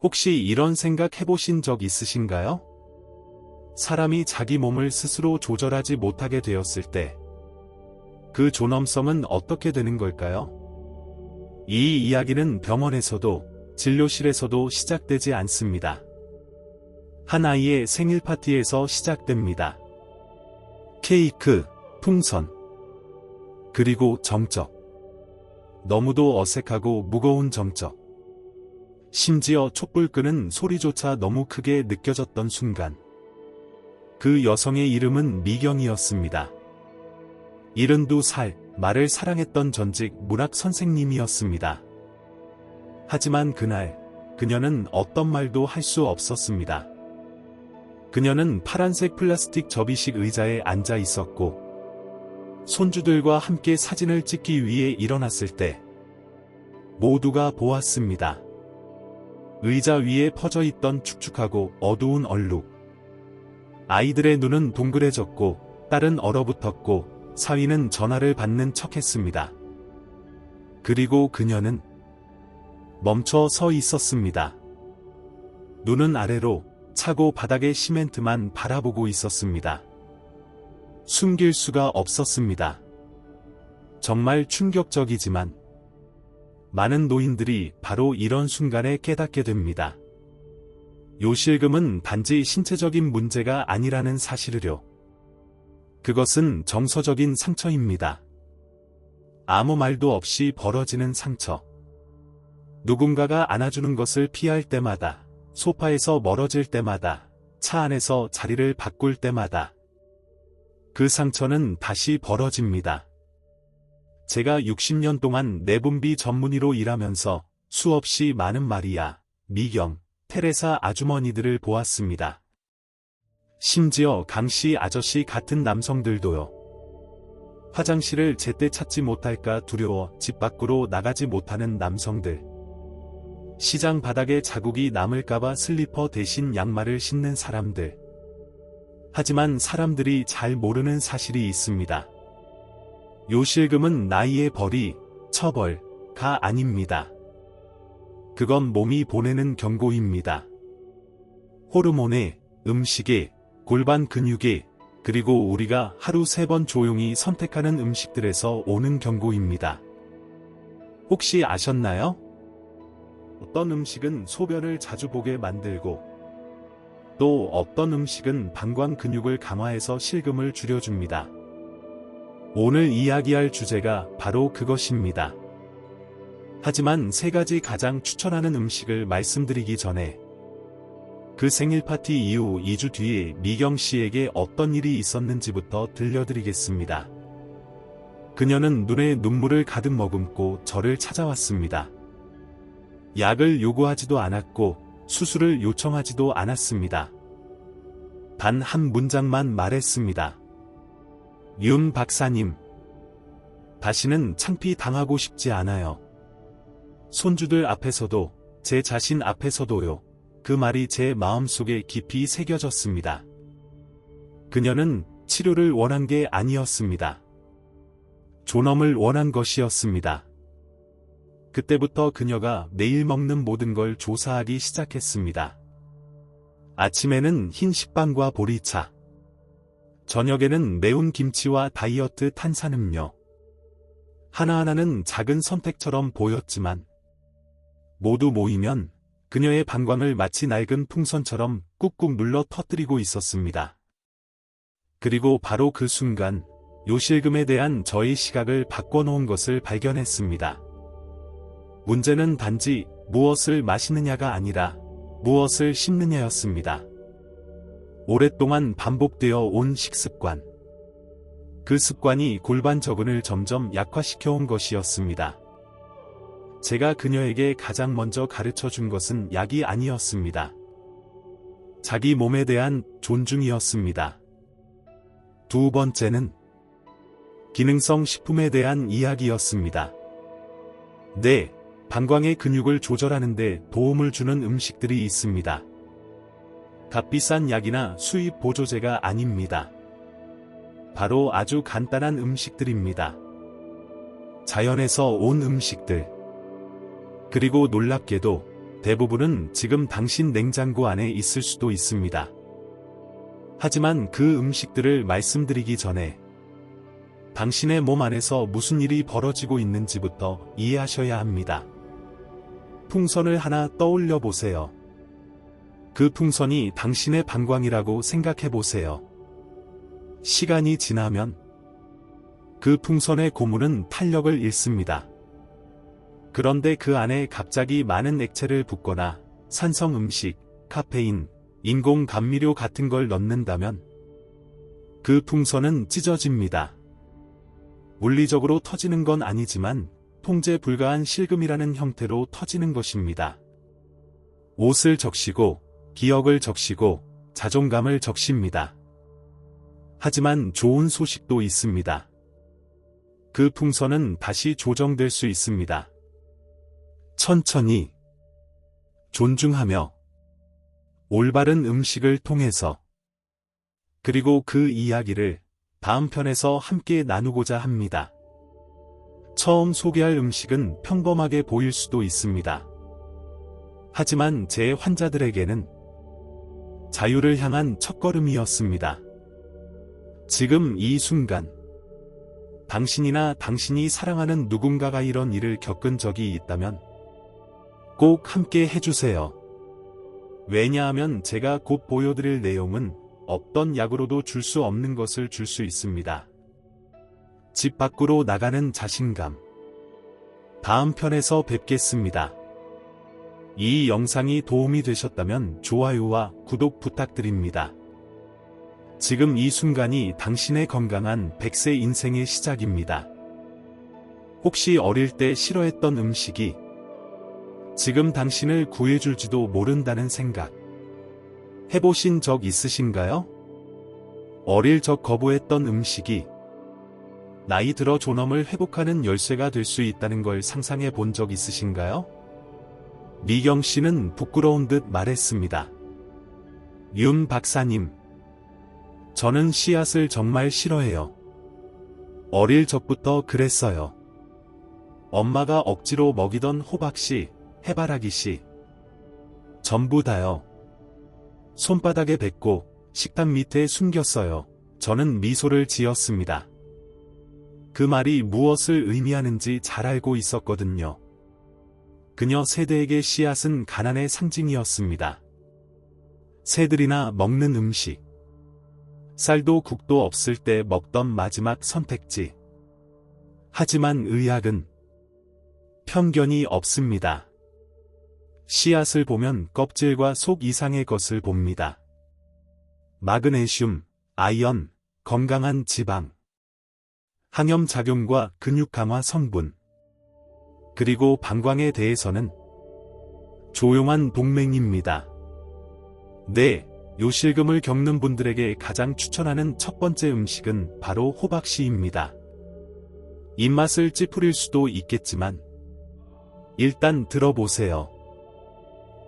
혹시 이런 생각 해보신 적 있으신가요? 사람이 자기 몸을 스스로 조절하지 못하게 되었을 때, 그 존엄성은 어떻게 되는 걸까요? 이 이야기는 병원에서도, 진료실에서도 시작되지 않습니다. 한 아이의 생일 파티에서 시작됩니다. 케이크, 풍선, 그리고 정적. 너무도 어색하고 무거운 정적. 심지어 촛불 끄는 소리조차 너무 크게 느껴졌던 순간. 그 여성의 이름은 미경이었습니다. 72살, 말을 사랑했던 전직 문학 선생님이었습니다. 하지만 그날, 그녀는 어떤 말도 할 수 없었습니다. 그녀는 파란색 플라스틱 접이식 의자에 앉아 있었고, 손주들과 함께 사진을 찍기 위해 일어났을 때, 모두가 보았습니다. 의자 위에 퍼져 있던 축축하고 어두운 얼룩. 아이들의 눈은 동그래졌고, 딸은 얼어붙었고, 사위는 전화를 받는 척했습니다. 그리고 그녀는 멈춰 서 있었습니다. 눈은 아래로 차고 바닥의 시멘트만 바라보고 있었습니다. 숨길 수가 없었습니다. 정말 충격적이지만 많은 노인들이 바로 이런 순간에 깨닫게 됩니다. 요실금은 단지 신체적인 문제가 아니라는 사실을요. 그것은 정서적인 상처입니다. 아무 말도 없이 벌어지는 상처. 누군가가 안아주는 것을 피할 때마다, 소파에서 멀어질 때마다, 차 안에서 자리를 바꿀 때마다 그 상처는 다시 벌어집니다. 제가 60년 동안 내분비 전문의로 일하면서 수없이 많은 마리아, 미경, 테레사 아주머니들을 보았습니다. 심지어 강씨 아저씨 같은 남성들도요. 화장실을 제때 찾지 못할까 두려워 집 밖으로 나가지 못하는 남성들. 시장 바닥에 자국이 남을까봐 슬리퍼 대신 양말을 신는 사람들. 하지만 사람들이 잘 모르는 사실이 있습니다. 요실금은 나이의 벌이, 처벌가 아닙니다. 그건 몸이 보내는 경고입니다. 호르몬에, 음식에, 골반 근육에, 그리고 우리가 하루 3번 조용히 선택하는 음식들에서 오는 경고입니다. 혹시 아셨나요? 어떤 음식은 소변을 자주 보게 만들고, 또 어떤 음식은 방광 근육을 강화해서 실금을 줄여줍니다. 오늘 이야기할 주제가 바로 그것입니다. 하지만 3가지 가장 추천하는 음식을 말씀드리기 전에 그 생일 파티 이후 2주 뒤에 미경 씨에게 어떤 일이 있었는지부터 들려드리겠습니다. 그녀는 눈에 눈물을 가득 머금고 저를 찾아왔습니다. 약을 요구하지도 않았고 수술을 요청하지도 않았습니다. 단 한 문장만 말했습니다. 윤 박사님, 다시는 창피 당하고 싶지 않아요. 손주들 앞에서도, 제 자신 앞에서도요. 그 말이 제 마음속에 깊이 새겨졌습니다. 그녀는 치료를 원한 게 아니었습니다. 존엄을 원한 것이었습니다. 그때부터 그녀가 매일 먹는 모든 걸 조사하기 시작했습니다. 아침에는 흰 식빵과 보리차, 저녁에는 매운 김치와 다이어트 탄산음료. 하나하나는 작은 선택처럼 보였지만 모두 모이면 그녀의 방광을 마치 낡은 풍선처럼 꾹꾹 눌러 터뜨리고 있었습니다. 그리고 바로 그 순간 요실금에 대한 저의 시각을 바꿔놓은 것을 발견했습니다. 문제는 단지 무엇을 마시느냐가 아니라 무엇을 씹느냐였습니다. 오랫동안 반복되어 온 식습관. 그 습관이 골반 저근을 점점 약화시켜온 것이었습니다. 제가 그녀에게 가장 먼저 가르쳐 준 것은 약이 아니었습니다. 자기 몸에 대한 존중이었습니다. 두 번째는 기능성 식품에 대한 이야기였습니다. 네, 방광의 근육을 조절하는 데 도움을 주는 음식들이 있습니다. 값비싼 약이나 수입 보조제가 아닙니다. 바로 아주 간단한 음식들입니다. 자연에서 온 음식들. 그리고 놀랍게도 대부분은 지금 당신 냉장고 안에 있을 수도 있습니다. 하지만 그 음식들을 말씀드리기 전에 당신의 몸 안에서 무슨 일이 벌어지고 있는지부터 이해하셔야 합니다. 풍선을 하나 떠올려 보세요. 그 풍선이 당신의 방광이라고 생각해 보세요. 시간이 지나면 그 풍선의 고무는 탄력을 잃습니다. 그런데 그 안에 갑자기 많은 액체를 붓거나 산성 음식, 카페인, 인공 감미료 같은 걸 넣는다면 그 풍선은 찢어집니다. 물리적으로 터지는 건 아니지만 통제 불가한 실금이라는 형태로 터지는 것입니다. 옷을 적시고 기억을 적시고 자존감을 적십니다. 하지만 좋은 소식도 있습니다. 그 풍선은 다시 조정될 수 있습니다. 천천히, 존중하며, 올바른 음식을 통해서, 그리고 그 이야기를 다음 편에서 함께 나누고자 합니다. 처음 소개할 음식은 평범하게 보일 수도 있습니다. 하지만 제 환자들에게는 자유를 향한 첫걸음이었습니다. 지금 이 순간, 당신이나 당신이 사랑하는 누군가가 이런 일을 겪은 적이 있다면 꼭 함께 해주세요. 왜냐하면 제가 곧 보여드릴 내용은 어떤 약으로도 줄 수 없는 것을 줄 수 있습니다. 집 밖으로 나가는 자신감. 다음 편에서 뵙겠습니다. 이 영상이 도움이 되셨다면 좋아요와 구독 부탁드립니다. 지금 이 순간이 당신의 건강한 100세 인생의 시작입니다. 혹시 어릴 때 싫어했던 음식이 지금 당신을 구해줄지도 모른다는 생각 해보신 적 있으신가요? 어릴 적 거부했던 음식이 나이 들어 존엄을 회복하는 열쇠가 될 수 있다는 걸 상상해 본 적 있으신가요? 미경 씨는 부끄러운 듯 말했습니다. 윤 박사님, 저는 씨앗을 정말 싫어해요. 어릴 적부터 그랬어요. 엄마가 억지로 먹이던 호박씨, 해바라기씨, 전부 다요. 손바닥에 뱉고 식탁 밑에 숨겼어요. 저는 미소를 지었습니다. 그 말이 무엇을 의미하는지 잘 알고 있었거든요. 그녀 세대에게 씨앗은 가난의 상징이었습니다. 새들이나 먹는 음식, 쌀도 국도 없을 때 먹던 마지막 선택지. 하지만 의학은 편견이 없습니다. 씨앗을 보면 껍질과 속 이상의 것을 봅니다. 마그네슘, 아연, 건강한 지방, 항염작용과 근육 강화 성분, 그리고 방광에 대해서는 조용한 동맹입니다. 네, 요실금을 겪는 분들에게 가장 추천하는 첫 번째 음식은 바로 호박씨입니다. 입맛을 찌푸릴 수도 있겠지만 일단 들어보세요.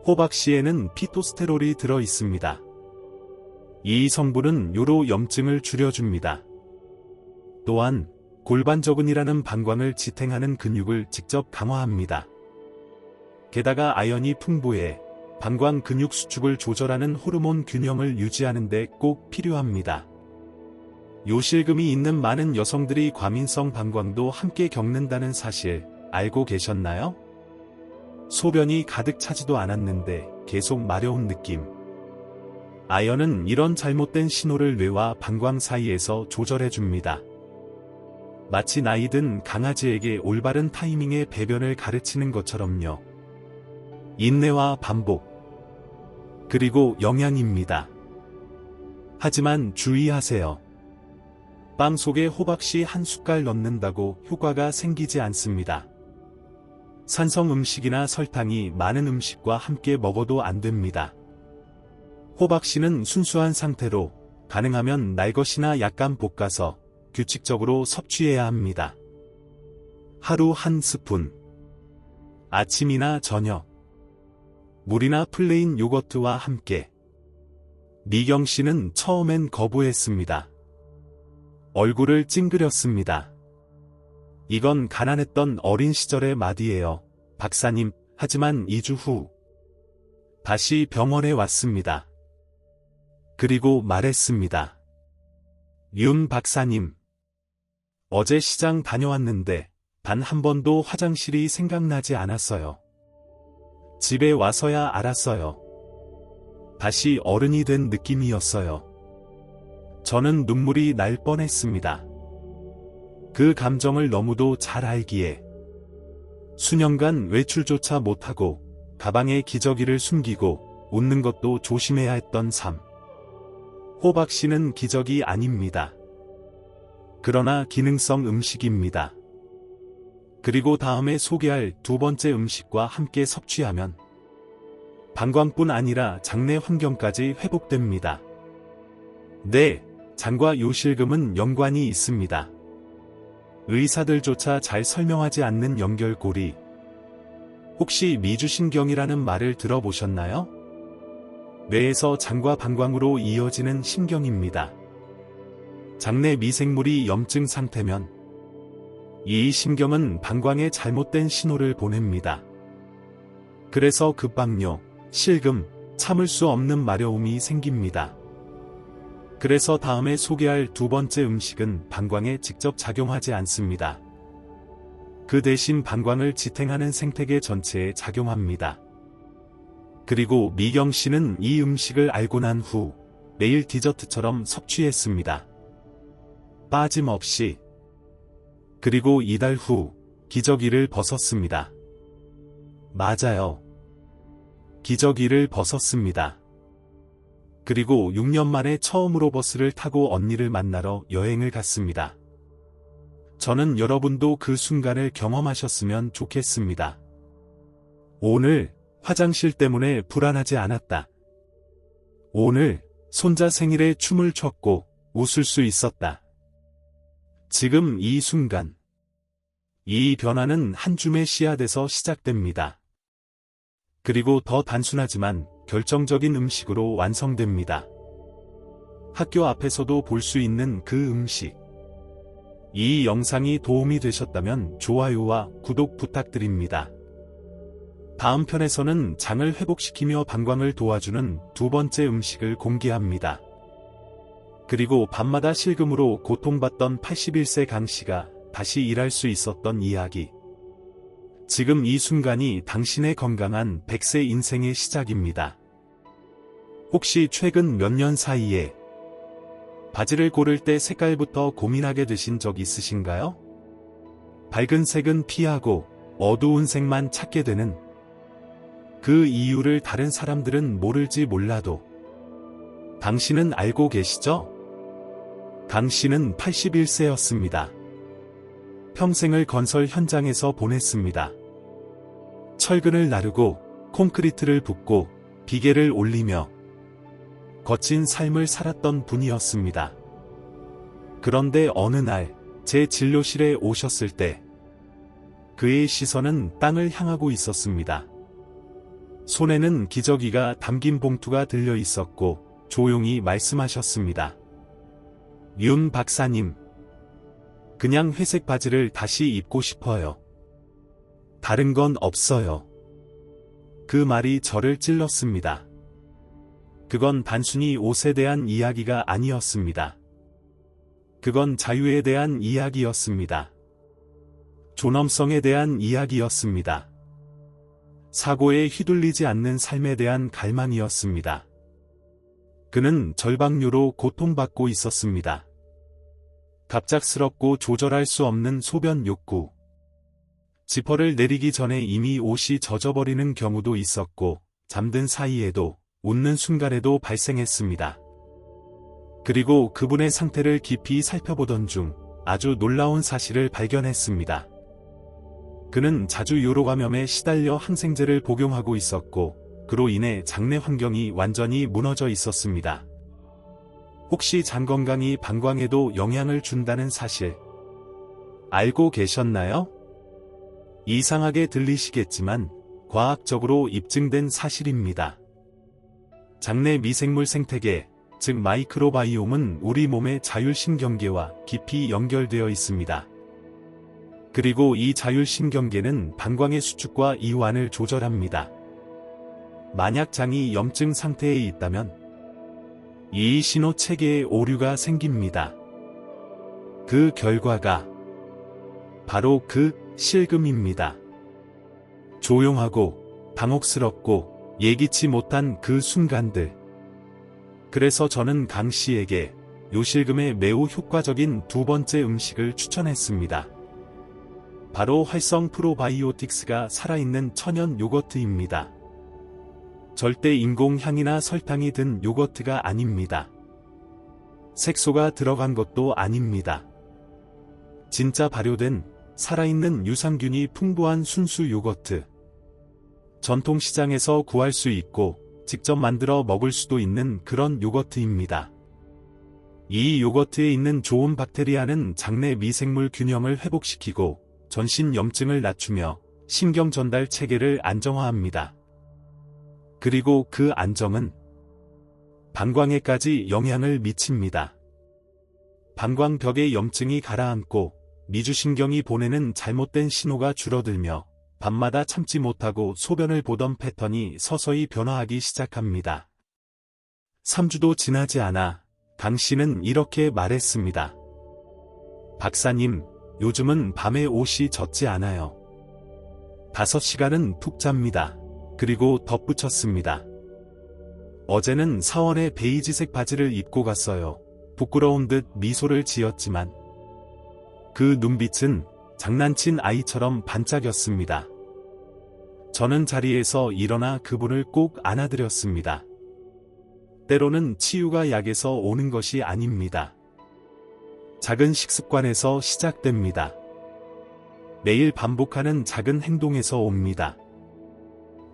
호박씨에는 피토스테롤이 들어 있습니다. 이 성분은 요로 염증을 줄여줍니다. 또한 골반저근이라는 방광을 지탱하는 근육을 직접 강화합니다. 게다가 아연이 풍부해 방광 근육 수축을 조절하는 호르몬 균형을 유지하는 데 꼭 필요합니다. 요실금이 있는 많은 여성들이 과민성 방광도 함께 겪는다는 사실 알고 계셨나요? 소변이 가득 차지도 않았는데 계속 마려운 느낌. 아연은 이런 잘못된 신호를 뇌와 방광 사이에서 조절해줍니다. 마치 나이든 강아지에게 올바른 타이밍에 배변을 가르치는 것처럼요. 인내와 반복, 그리고 영양입니다. 하지만 주의하세요. 빵 속에 호박씨 한 숟갈 넣는다고 효과가 생기지 않습니다. 산성 음식이나 설탕이 많은 음식과 함께 먹어도 안 됩니다. 호박씨는 순수한 상태로 가능하면 날 것이나 약간 볶아서 규칙적으로 섭취해야 합니다. 하루 한 스푼. 아침이나 저녁. 물이나 플레인 요거트와 함께. 미경 씨는 처음엔 거부했습니다. 얼굴을 찡그렸습니다. 이건 가난했던 어린 시절의 말이에요. 박사님, 하지만 2주 후 다시 병원에 왔습니다. 그리고 말했습니다. 윤 박사님, 어제 시장 다녀왔는데 단 한 번도 화장실이 생각나지 않았어요. 집에 와서야 알았어요. 다시 어른이 된 느낌이었어요. 저는 눈물이 날 뻔했습니다. 그 감정을 너무도 잘 알기에 수년간 외출조차 못하고 가방에 기저귀를 숨기고 웃는 것도 조심해야 했던 삶. 호박 씨는 기저귀 아닙니다. 그러나 기능성 음식입니다. 그리고 다음에 소개할 두 번째 음식과 함께 섭취하면 방광뿐 아니라 장내 환경까지 회복됩니다. 네, 장과 요실금은 연관이 있습니다. 의사들조차 잘 설명하지 않는 연결고리. 혹시 미주신경이라는 말을 들어보셨나요? 뇌에서 장과 방광으로 이어지는 신경입니다. 장내 미생물이 염증 상태면 이 신경은 방광에 잘못된 신호를 보냅니다. 그래서 급박뇨, 실금, 참을 수 없는 마려움이 생깁니다. 그래서 다음에 소개할 두 번째 음식은 방광에 직접 작용하지 않습니다. 그 대신 방광을 지탱하는 생태계 전체에 작용합니다. 그리고 미경 씨는 이 음식을 알고 난 후 매일 디저트처럼 섭취했습니다. 빠짐없이. 그리고 이달 후 기저귀를 벗었습니다. 맞아요. 기저귀를 벗었습니다. 그리고 6년 만에 처음으로 버스를 타고 언니를 만나러 여행을 갔습니다. 저는 여러분도 그 순간을 경험하셨으면 좋겠습니다. 오늘 화장실 때문에 불안하지 않았다. 오늘 손자 생일에 춤을 췄고 웃을 수 있었다. 지금 이 순간, 이 변화는 한 줌의 씨앗에서 시작됩니다. 그리고 더 단순하지만 결정적인 음식으로 완성됩니다. 학교 앞에서도 볼 수 있는 그 음식. 이 영상이 도움이 되셨다면 좋아요와 구독 부탁드립니다. 다음 편에서는 장을 회복시키며 방광을 도와주는 두 번째 음식을 공개합니다. 그리고 밤마다 실금으로 고통받던 81세 강 씨가 다시 일할 수 있었던 이야기. 지금 이 순간이 당신의 건강한 100세 인생의 시작입니다. 혹시 최근 몇 년 사이에 바지를 고를 때 색깔부터 고민하게 되신 적 있으신가요? 밝은 색은 피하고 어두운 색만 찾게 되는 그 이유를 다른 사람들은 모를지 몰라도 당신은 알고 계시죠? 강 씨는 81세였습니다. 평생을 건설 현장에서 보냈습니다. 철근을 나르고 콘크리트를 붓고 비계를 올리며 거친 삶을 살았던 분이었습니다. 그런데 어느 날 제 진료실에 오셨을 때 그의 시선은 땅을 향하고 있었습니다. 손에는 기저귀가 담긴 봉투가 들려 있었고 조용히 말씀하셨습니다. 윤 박사님, 그냥 회색 바지를 다시 입고 싶어요. 다른 건 없어요. 그 말이 저를 찔렀습니다. 그건 단순히 옷에 대한 이야기가 아니었습니다. 그건 자유에 대한 이야기였습니다. 존엄성에 대한 이야기였습니다. 사고에 휘둘리지 않는 삶에 대한 갈망이었습니다. 그는 절박뇨로 고통받고 있었습니다. 갑작스럽고 조절할 수 없는 소변 욕구. 지퍼를 내리기 전에 이미 옷이 젖어버리는 경우도 있었고, 잠든 사이에도, 웃는 순간에도 발생했습니다. 그리고 그분의 상태를 깊이 살펴보던 중 아주 놀라운 사실을 발견했습니다. 그는 자주 요로감염에 시달려 항생제를 복용하고 있었고, 그로 인해 장내 환경이 완전히 무너져 있었습니다. 혹시 장 건강이 방광에도 영향을 준다는 사실 알고 계셨나요? 이상하게 들리시겠지만 과학적으로 입증된 사실입니다. 장내 미생물 생태계, 즉 마이크로바이옴은 우리 몸의 자율신경계와 깊이 연결되어 있습니다. 그리고 이 자율신경계는 방광의 수축과 이완을 조절합니다. 만약 장이 염증 상태에 있다면 이 신호 체계에 오류가 생깁니다. 그 결과가 바로 그 실금입니다. 조용하고 당혹스럽고 예기치 못한 그 순간들. 그래서 저는 강 씨에게 요실금에 매우 효과적인 두 번째 음식을 추천했습니다. 바로 활성 프로바이오틱스가 살아있는 천연 요거트입니다. 절대 인공향이나 설탕이 든 요거트가 아닙니다. 색소가 들어간 것도 아닙니다. 진짜 발효된 살아있는 유산균이 풍부한 순수 요거트. 전통시장에서 구할 수 있고 직접 만들어 먹을 수도 있는 그런 요거트입니다. 이 요거트에 있는 좋은 박테리아는 장내 미생물 균형을 회복시키고 전신 염증을 낮추며 신경 전달 체계를 안정화합니다. 그리고 그 안정은 방광에까지 영향을 미칩니다. 방광벽의 염증이 가라앉고 미주신경이 보내는 잘못된 신호가 줄어들며 밤마다 참지 못하고 소변을 보던 패턴이 서서히 변화하기 시작합니다. 3주도 지나지 않아 강 씨는 이렇게 말했습니다. 박사님, 요즘은 밤에 옷이 젖지 않아요. 5시간은 푹 잡니다. 그리고 덧붙였습니다. 어제는 사원에 베이지색 바지를 입고 갔어요. 부끄러운 듯 미소를 지었지만 그 눈빛은 장난친 아이처럼 반짝였습니다. 저는 자리에서 일어나 그분을 꼭 안아드렸습니다. 때로는 치유가 약에서 오는 것이 아닙니다. 작은 식습관에서 시작됩니다. 매일 반복하는 작은 행동에서 옵니다.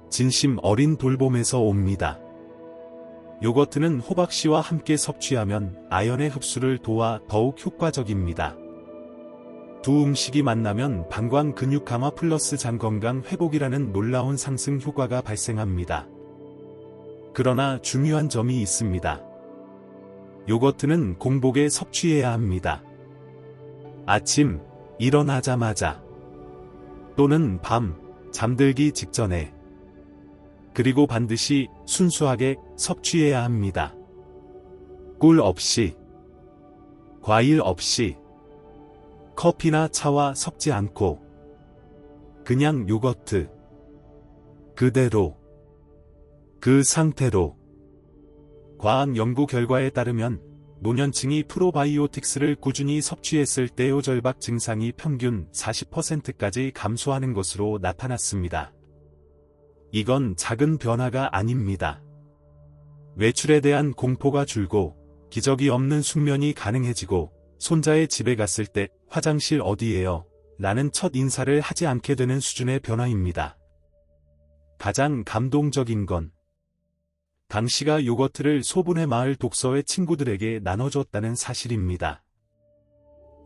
진심 어린 돌봄에서 옵니다. 요거트는 호박씨와 함께 섭취하면 아연의 흡수를 도와 더욱 효과적입니다. 두 음식이 만나면 방광 근육 강화 플러스 장 건강 회복이라는 놀라운 상승 효과가 발생합니다. 그러나 중요한 점이 있습니다. 요거트는 공복에 섭취해야 합니다. 아침 일어나자마자 또는 밤 잠들기 직전에, 그리고 반드시 순수하게 섭취해야 합니다. 꿀 없이, 과일 없이, 커피나 차와 섞지 않고 그냥 요거트 그대로, 그 상태로. 과학 연구 결과에 따르면 노년층이 프로바이오틱스를 꾸준히 섭취했을 때 요절박 증상이 평균 40%까지 감소하는 것으로 나타났습니다. 이건 작은 변화가 아닙니다. 외출에 대한 공포가 줄고 기저귀 없는 숙면이 가능해지고 손자의 집에 갔을 때 화장실 어디예요? 라는 첫 인사를 하지 않게 되는 수준의 변화입니다. 가장 감동적인 건 강 씨가 요거트를 소분의 마을 독서회 친구들에게 나눠줬다는 사실입니다.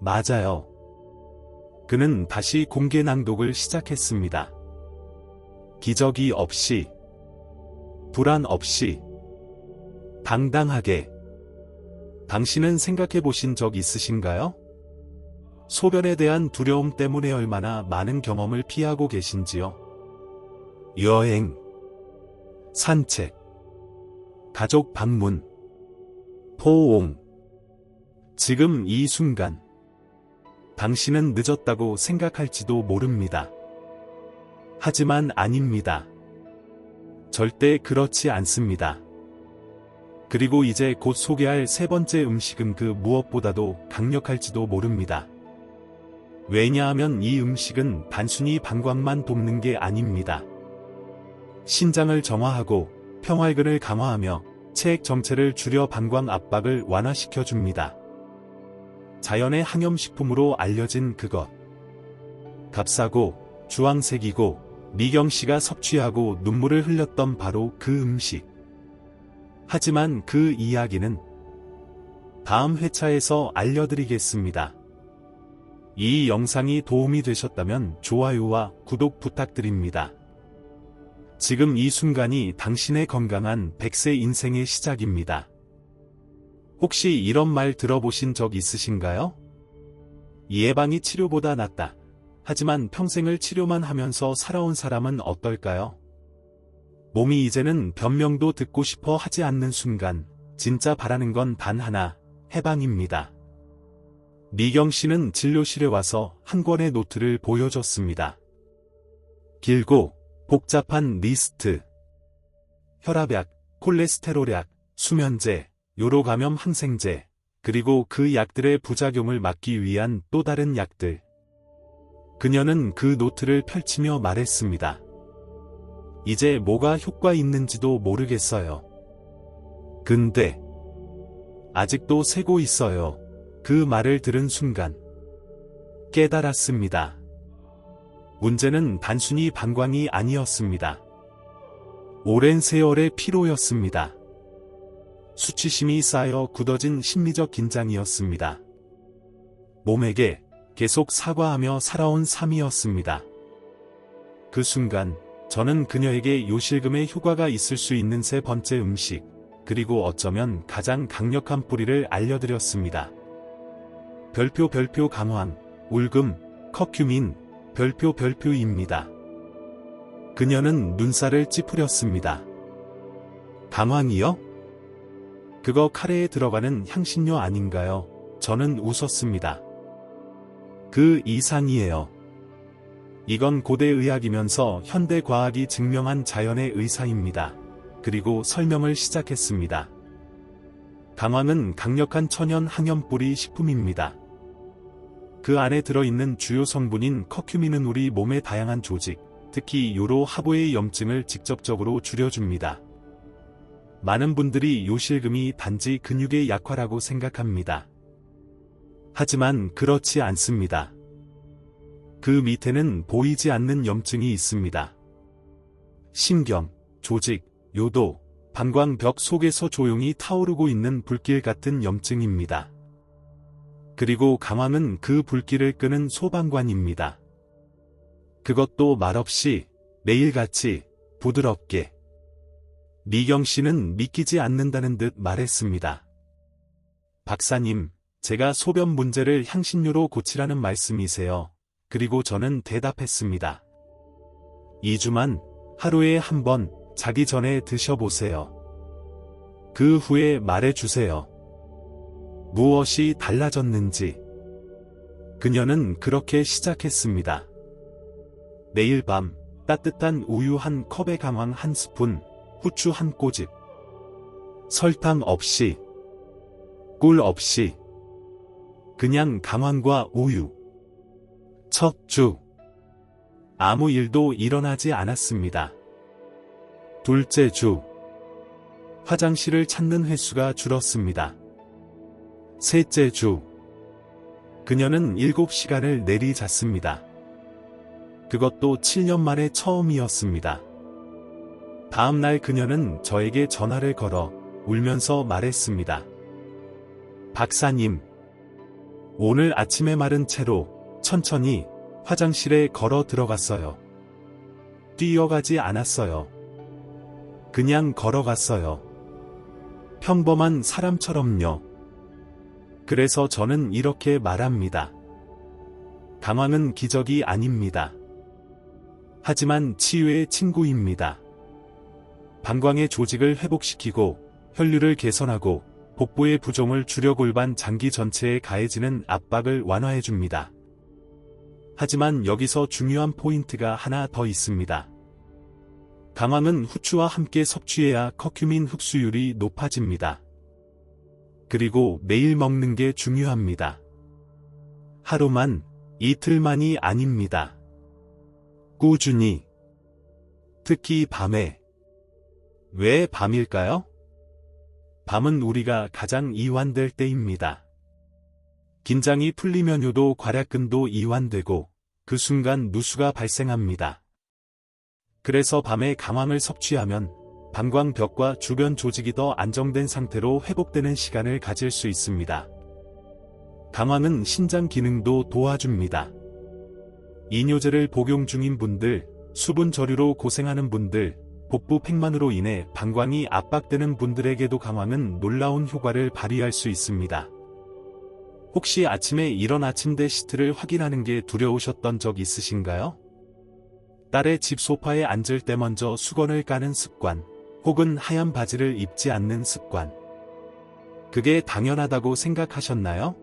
맞아요. 그는 다시 공개 낭독을 시작했습니다. 기저귀 없이, 불안 없이, 당당하게. 당신은 생각해 보신 적 있으신가요? 소변에 대한 두려움 때문에 얼마나 많은 경험을 피하고 계신지요? 여행, 산책, 가족 방문, 포옹. 지금 이 순간, 당신은 늦었다고 생각할지도 모릅니다. 하지만 아닙니다. 절대 그렇지 않습니다. 그리고 이제 곧 소개할 세 번째 음식은 그 무엇보다도 강력할지도 모릅니다. 왜냐하면 이 음식은 단순히 방광만 돕는 게 아닙니다. 신장을 정화하고 평활근을 강화하며 체액 정체를 줄여 방광 압박을 완화시켜줍니다. 자연의 항염식품으로 알려진 그것. 값싸고 주황색이고 미경씨가 섭취하고 눈물을 흘렸던 바로 그 음식. 하지만 그 이야기는 다음 회차에서 알려드리겠습니다. 이 영상이 도움이 되셨다면 좋아요와 구독 부탁드립니다. 지금 이 순간이 당신의 건강한 100세 인생의 시작입니다. 혹시 이런 말 들어보신 적 있으신가요? 예방이 치료보다 낫다. 하지만 평생을 치료만 하면서 살아온 사람은 어떨까요? 몸이 이제는 변명도 듣고 싶어 하지 않는 순간 진짜 바라는 건 단 하나, 해방입니다. 미경 씨는 진료실에 와서 한 권의 노트를 보여줬습니다. 길고 복잡한 리스트. 혈압약, 콜레스테롤약, 수면제, 요로감염 항생제, 그리고 그 약들의 부작용을 막기 위한 또 다른 약들. 그녀는 그 노트를 펼치며 말했습니다. 이제 뭐가 효과 있는지도 모르겠어요. 근데 아직도 세고 있어요. 그 말을 들은 순간 깨달았습니다. 문제는 단순히 방광이 아니었습니다. 오랜 세월의 피로였습니다. 수치심이 쌓여 굳어진 심리적 긴장이었습니다. 몸에게 계속 사과하며 살아온 삶이었습니다. 그 순간 저는 그녀에게 요실금의 효과가 있을 수 있는 세 번째 음식, 그리고 어쩌면 가장 강력한 뿌리를 알려드렸습니다. 별표 강황, 울금, 커큐민, 별표입니다. 그녀는 눈살을 찌푸렸습니다. 강황이요? 그거 카레에 들어가는 향신료 아닌가요? 저는 웃었습니다. 그 이상이에요. 이건 고대 의학이면서 현대 과학이 증명한 자연의 의사입니다. 그리고 설명을 시작했습니다. 강황은 강력한 천연 항염뿌리 식품입니다. 그 안에 들어있는 주요 성분인 커큐민은 우리 몸의 다양한 조직, 특히 요로 하부의 염증을 직접적으로 줄여줍니다. 많은 분들이 요실금이 단지 근육의 약화라고 생각합니다. 하지만 그렇지 않습니다. 그 밑에는 보이지 않는 염증이 있습니다. 신경, 조직, 요도, 방광벽 속에서 조용히 타오르고 있는 불길 같은 염증입니다. 그리고 강황은 그 불길을 끄는 소방관입니다. 그것도 말없이 매일같이 부드럽게. 미경 씨는 믿기지 않는다는 듯 말했습니다. 박사님, 제가 소변 문제를 향신료로 고치라는 말씀이세요? 그리고 저는 대답했습니다. 2주만 하루에 한 번 자기 전에 드셔보세요. 그 후에 말해주세요. 무엇이 달라졌는지. 그녀는 그렇게 시작했습니다. 매일 밤 따뜻한 우유 한 컵에 강황 한 스푼, 후추 한 꼬집. 설탕 없이, 꿀 없이. 그냥 강황과 우유. 첫 주. 아무 일도 일어나지 않았습니다. 둘째 주. 화장실을 찾는 횟수가 줄었습니다. 셋째 주. 그녀는 7시간을 내리잤습니다. 그것도 7년 만에 처음이었습니다. 다음 날 그녀는 저에게 전화를 걸어 울면서 말했습니다. 박사님, 오늘 아침에 마른 채로 천천히 화장실에 걸어 들어갔어요. 뛰어가지 않았어요. 그냥 걸어갔어요. 평범한 사람처럼요. 그래서 저는 이렇게 말합니다. 강황은 기적이 아닙니다. 하지만 치유의 친구입니다. 방광의 조직을 회복시키고 혈류를 개선하고 복부의 부종을 줄여 골반 장기 전체에 가해지는 압박을 완화해줍니다. 하지만 여기서 중요한 포인트가 하나 더 있습니다. 강황은 후추와 함께 섭취해야 커큐민 흡수율이 높아집니다. 그리고 매일 먹는 게 중요합니다. 하루만, 이틀만이 아닙니다. 꾸준히. 특히 밤에. 왜 밤일까요? 밤은 우리가 가장 이완될 때입니다. 긴장이 풀리면 효도 괄약근도 이완되고 그 순간 누수가 발생합니다. 그래서 밤에 강황을 섭취하면 방광벽과 주변 조직이 더 안정된 상태로 회복되는 시간을 가질 수 있습니다. 강황은 신장 기능도 도와줍니다. 이뇨제를 복용 중인 분들, 수분 저류로 고생하는 분들, 복부 팽만으로 인해 방광이 압박되는 분들에게도 강황은 놀라운 효과를 발휘할 수 있습니다. 혹시 아침에 일어나 침대 시트를 확인하는 게 두려우셨던 적 있으신가요? 딸의 집 소파에 앉을 때 먼저 수건을 까는 습관, 혹은 하얀 바지를 입지 않는 습관. 그게 당연하다고 생각하셨나요?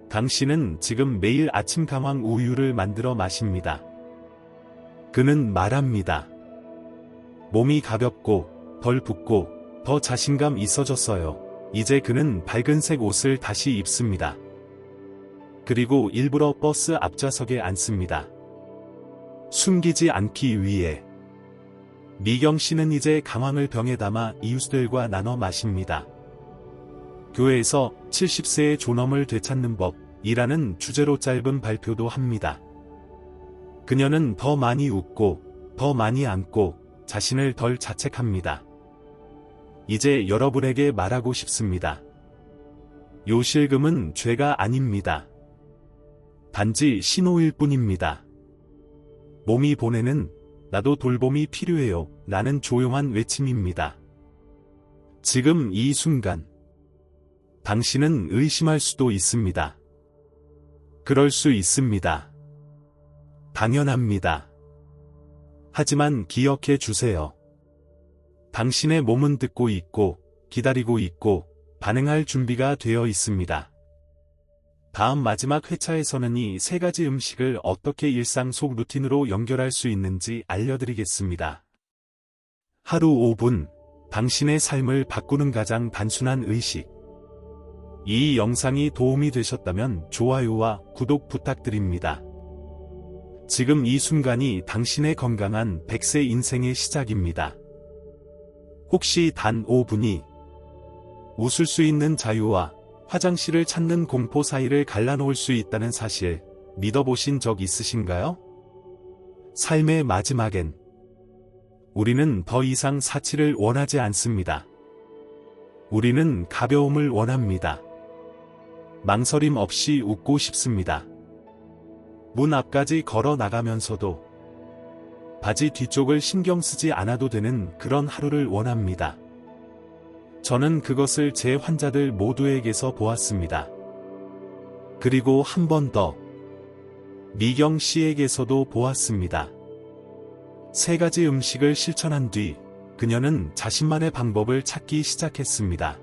당신은 지금 매일 아침 강황 우유를 만들어 마십니다. 그는 말합니다. 몸이 가볍고 덜 붓고 더 자신감 있어졌어요. 이제 그는 밝은색 옷을 다시 입습니다. 그리고 일부러 버스 앞좌석에 앉습니다. 숨기지 않기 위해. 미경 씨는 이제 강황을 병에 담아 이웃들과 나눠 마십니다. 교회에서 70세의 존엄을 되찾는 법이라는 주제로 짧은 발표도 합니다. 그녀는 더 많이 웃고 더 많이 안고 자신을 덜 자책합니다. 이제 여러분에게 말하고 싶습니다. 요실금은 죄가 아닙니다. 단지 신호일 뿐입니다. 몸이 보내는 나도 돌봄이 필요해요 라는 조용한 외침입니다. 지금 이 순간 당신은 의심할 수도 있습니다. 그럴 수 있습니다. 당연합니다. 하지만 기억해 주세요. 당신의 몸은 듣고 있고, 기다리고 있고, 반응할 준비가 되어 있습니다. 다음 마지막 회차에서는 이 세 가지 음식을 어떻게 일상 속 루틴으로 연결할 수 있는지 알려드리겠습니다. 하루 5분, 당신의 삶을 바꾸는 가장 단순한 의식. 이 영상이 도움이 되셨다면 좋아요와 구독 부탁드립니다. 지금 이 순간이 당신의 건강한 100세 인생의 시작입니다. 혹시 단 5분이 웃을 수 있는 자유와 화장실을 찾는 공포 사이를 갈라놓을 수 있다는 사실 믿어보신 적 있으신가요? 삶의 마지막엔 우리는 더 이상 사치를 원하지 않습니다. 우리는 가벼움을 원합니다. 망설임 없이 웃고 싶습니다. 문 앞까지 걸어 나가면서도 바지 뒤쪽을 신경 쓰지 않아도 되는 그런 하루를 원합니다. 저는 그것을 제 환자들 모두에게서 보았습니다. 그리고 한 번 더 미경 씨에게서도 보았습니다. 세 가지 음식을 실천한 뒤 그녀는 자신만의 방법을 찾기 시작했습니다.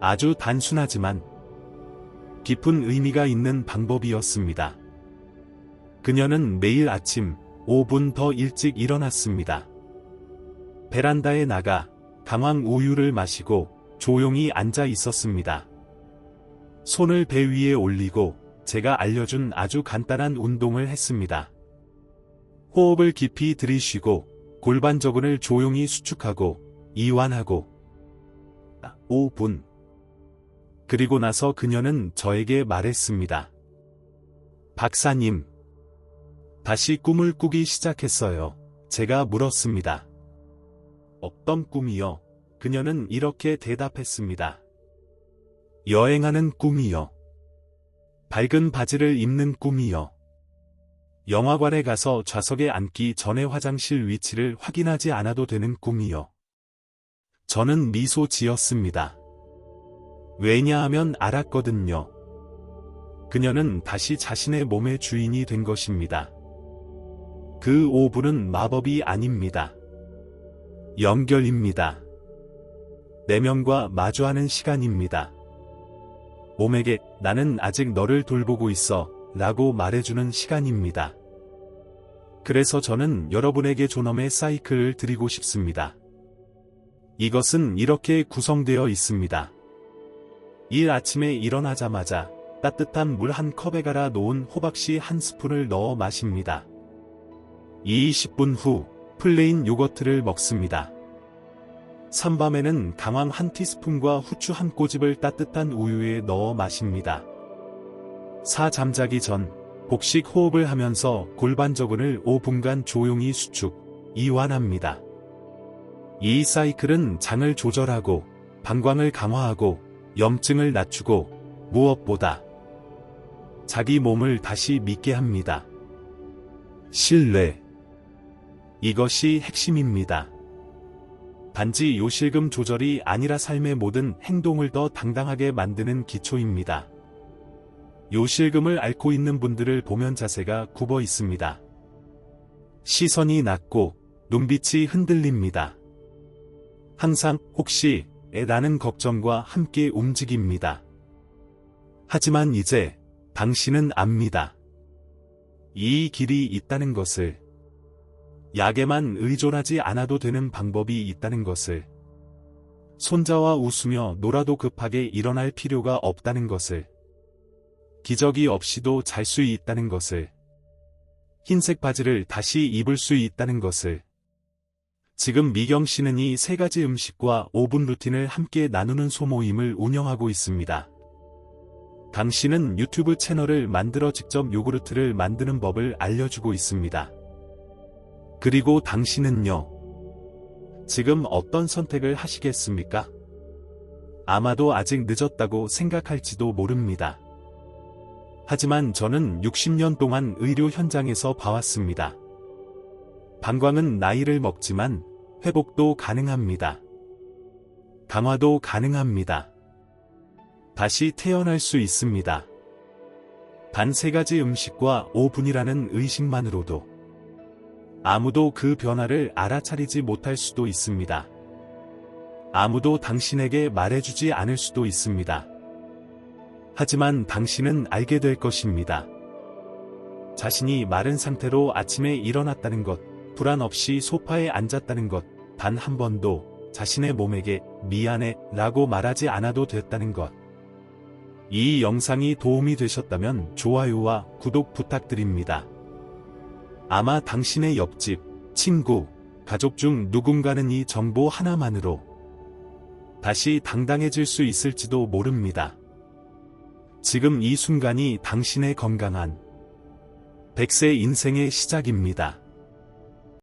아주 단순하지만 깊은 의미가 있는 방법이었습니다. 그녀는 매일 아침 5분 더 일찍 일어났습니다. 베란다에 나가 강황 우유를 마시고 조용히 앉아 있었습니다. 손을 배 위에 올리고 제가 알려준 아주 간단한 운동을 했습니다. 호흡을 깊이 들이쉬고 골반저근을 조용히 수축하고 이완하고 5분. 그리고 나서 그녀는 저에게 말했습니다. 박사님, 다시 꿈을 꾸기 시작했어요. 제가 물었습니다. 어떤 꿈이요? 그녀는 이렇게 대답했습니다. 여행하는 꿈이요. 밝은 바지를 입는 꿈이요. 영화관에 가서 좌석에 앉기 전에 화장실 위치를 확인하지 않아도 되는 꿈이요. 저는 미소 지었습니다. 왜냐하면 알았거든요. 그녀는 다시 자신의 몸의 주인이 된 것입니다. 그 5분은 마법이 아닙니다. 연결입니다. 내면과 마주하는 시간입니다. 몸에게 나는 아직 너를 돌보고 있어 라고 말해주는 시간입니다. 그래서 저는 여러분에게 존엄의 사이클을 드리고 싶습니다. 이것은 이렇게 구성되어 있습니다. 일 아침에 일어나자마자 따뜻한 물 한 컵에 갈아 놓은 호박씨 한 스푼을 넣어 마십니다. 20분 후 플레인 요거트를 먹습니다. 삼밤에는 강황 한 티스푼과 후추 한 꼬집을 따뜻한 우유에 넣어 마십니다. 잠자기 전 복식 호흡을 하면서 골반저근을 5분간 조용히 수축, 이완합니다. 이 사이클은 장을 조절하고 방광을 강화하고 염증을 낮추고 무엇보다 자기 몸을 다시 믿게 합니다. 신뢰. 이것이 핵심입니다. 단지 요실금 조절이 아니라 삶의 모든 행동을 더 당당하게 만드는 기초입니다. 요실금을 앓고 있는 분들을 보면 자세가 굽어 있습니다. 시선이 낮고 눈빛이 흔들립니다. 항상 혹시 라는 걱정과 함께 움직입니다. 하지만 이제 당신은 압니다. 이 길이 있다는 것을, 약에만 의존하지 않아도 되는 방법이 있다는 것을, 손자와 웃으며 놀아도 급하게 일어날 필요가 없다는 것을, 기저귀 없이도 잘 수 있다는 것을, 흰색 바지를 다시 입을 수 있다는 것을. 지금 미경 씨는 이 세 가지 음식과 5분 루틴을 함께 나누는 소모임을 운영하고 있습니다. 당신은 유튜브 채널을 만들어 직접 요구르트를 만드는 법을 알려주고 있습니다. 그리고 당신은요, 지금 어떤 선택을 하시겠습니까? 아마도 아직 늦었다고 생각할지도 모릅니다. 하지만 저는 60년 동안 의료 현장에서 봐왔습니다. 방광은 나이를 먹지만 회복도 가능합니다. 강화도 가능합니다. 다시 태어날 수 있습니다. 단 3가지 음식과 5분이라는 의식만으로도 아무도 그 변화를 알아차리지 못할 수도 있습니다. 아무도 당신에게 말해주지 않을 수도 있습니다. 하지만 당신은 알게 될 것입니다. 자신이 마른 상태로 아침에 일어났다는 것, 불안 없이 소파에 앉았다는 것, 단 한 번도 자신의 몸에게 미안해 라고 말하지 않아도 됐다는 것. 이 영상이 도움이 되셨다면 좋아요와 구독 부탁드립니다. 아마 당신의 옆집, 친구, 가족 중 누군가는 이 정보 하나만으로 다시 당당해질 수 있을지도 모릅니다. 지금 이 순간이 당신의 건강한 100세 인생의 시작입니다.